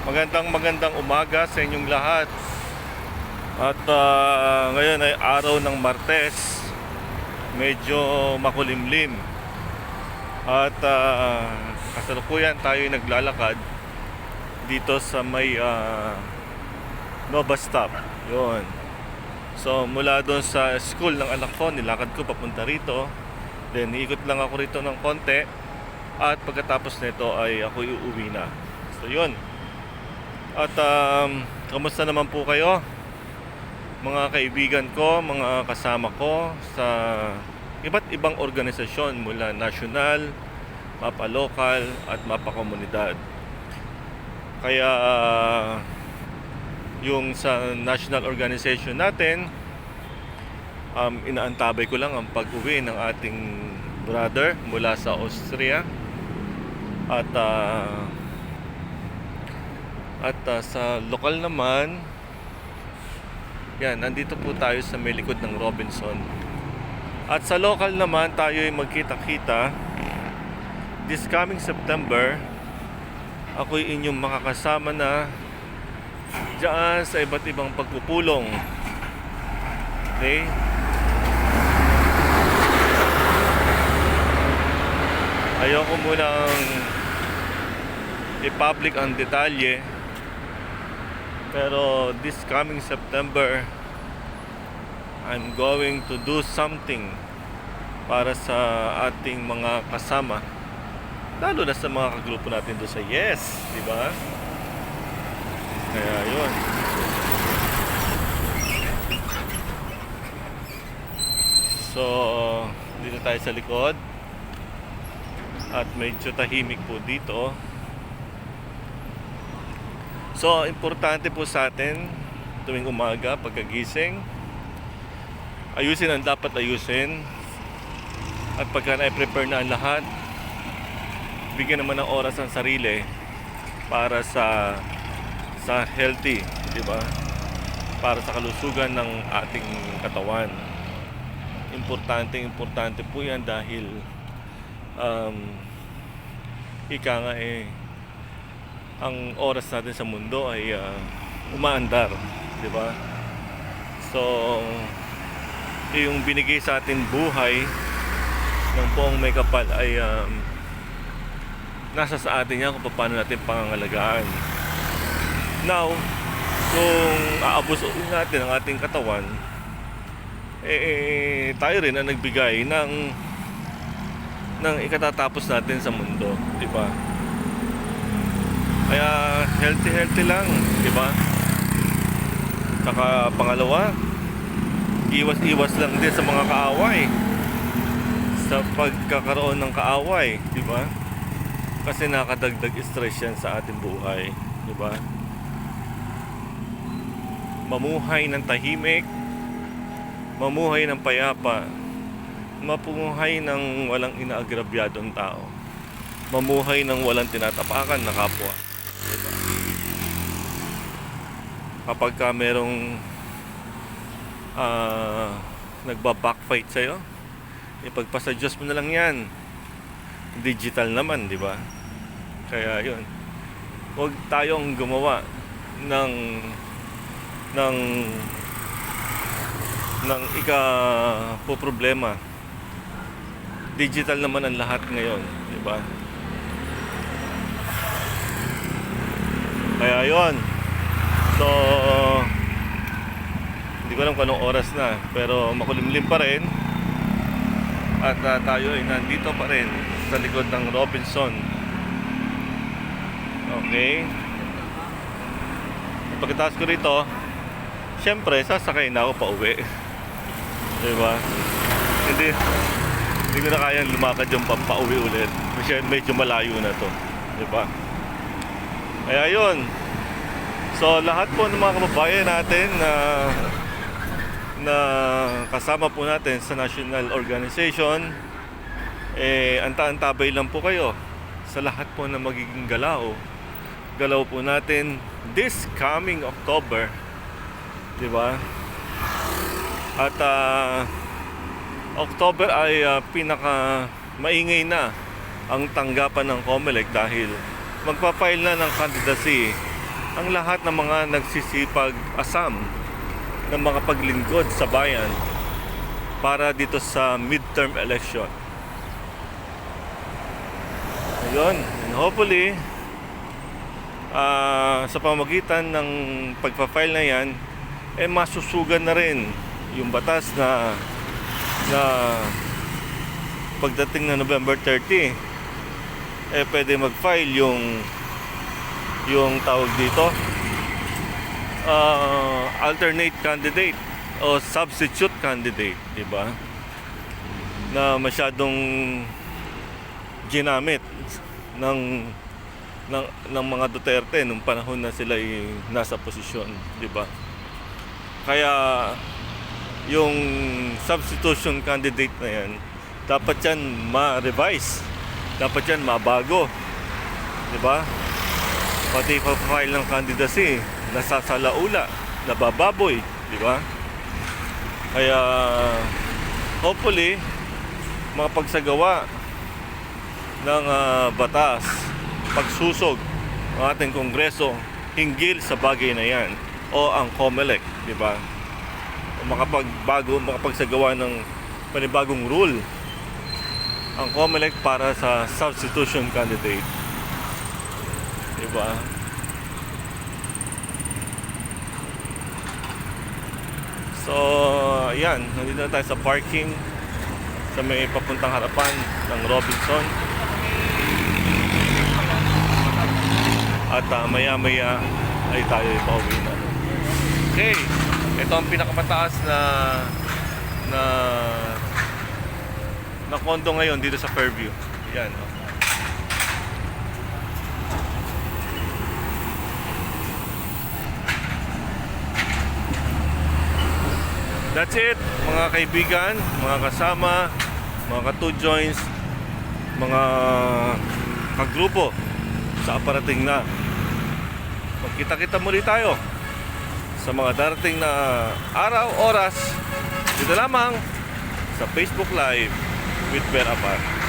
Magandang umaga sa inyong lahat. At ngayon ay araw ng Martes. Medyo makulimlim. At kasalukuyan tayo naglalakad dito sa may Nova Stop. Yun. So mula doon sa school ng anak ko, nilakad ko papunta rito. Then iikot lang ako rito ng konti. At pagkatapos nito ay ako uuwi na. So yun. At kamusta naman po kayo, mga kaibigan ko, mga kasama ko sa iba't ibang organisasyon mula national, mapa-lokal at mapa-komunidad. Kaya yung sa national organization natin, inaantabay ko lang ang pag-uwi ng ating brother mula sa Austria. At sa lokal naman, yan, nandito po tayo sa may likod ng Robinson. At sa lokal naman, tayo ay magkita-kita. This coming September, ako'y inyong makakasama na diyan sa iba't ibang pagpupulong. Okay? Ayoko munang i-public ang detalye. Pero this coming September, I'm going to do something para sa ating mga kasama, lalo na sa mga kagrupo natin doon sa Yes, di ba? Kaya yun. So, dito tayo sa likod. At medyo tahimik po dito. So, importante po sa atin tuwing umaga, pagkagising, ayusin ang dapat ayusin. At pagka na-prepare na ang lahat, bigyan naman ng oras ang sarili para sa healthy, di ba? Para sa kalusugan ng ating katawan. Importante po yan dahil ika nga ang oras natin sa mundo ay umaandar, di ba? So, yung binigay sa atin buhay ng buong may kapal ay nasa sa atin yan kung paano natin pangangalagaan. Now, kung aabusuin natin ang ating katawan, tayo rin ang nagbigay ng ikatatapos natin sa mundo, di ba? Kaya healthy lang, di ba? Saka pangalawa, iwas lang din sa mga kaaway. Sa pagkakaroon ng kaaway, di ba? Kasi nakadagdag stress yan sa ating buhay, di ba? Mamuhay ng tahimik, mamuhay ng payapa, mamuhay ng walang inaagrabyadong tao, mamuhay ng walang tinatapakan na kapwa. Diba? Kapag ka merong nagba-backfight sa'yo, ipagpasa Diyos mo na lang yan. Digital naman, di ba? Kaya yun, huwag tayong gumawa ng ika-problema. Digital naman ang lahat ngayon, di ba? Kaya yun. So, hindi ko alam kung anong oras na, pero makulimlim pa rin. At tayo ay nandito pa rin sa likod ng Robinson. Okay. Pagkatapos ko rito, syempre sasakay na ako pa uwi. Diba? Hindi ko na kayang lumakad yung pauwi ulit. Kasi medyo malayo na to, diba? Kaya yun. So lahat po ng mga kababayan natin na kasama po natin sa national organization, anta-antabay lang po kayo sa lahat po na magiging galaw po natin this coming October, di ba? At October ay pinaka maingay na ang tanggapan ng COMELEC dahil magpa-file na ng candidacy ang lahat ng mga nagsisipag asam ng mga paglingkod sa bayan para dito sa midterm election. Ayun, and hopefully sa pamagitan ng pagpa-file na yan, masusugan na rin yung batas na pagdating na November 30, pwede mag-file yung tawag dito, alternate candidate o substitute candidate, di ba? Na masyadong ginamit ng mga Duterte nung panahon na sila ay nasa posisyon, di ba? Kaya yung substitution candidate na yan, dapat yan ma-revise, dapat yan mabago, di ba? Pati pa-file ng candidacy, nasasalaula, nabababoy, di ba? Kaya hopefully makapagsagawa ng batas, pagsusog ng ating Kongreso hinggil sa bagay na yan o ang COMELEC, di ba? Makapagsagawa ng panibagong rule ang COMELEC para sa substitution candidate, di ba? So, ayan, nandito na tayo sa parking sa may papuntang harapan ng Robinson. At maya-maya ay tayo ipauwi na. Okay, ito ang pinakamataas na kondo ngayon dito sa Fairview. Yan. That's it, mga kaibigan, mga kasama, mga ka-2Joins, mga kagrupo sa aparating na. Magkita-kita muli tayo sa mga darating na araw, oras, dito lamang sa Facebook Live with Per Apar.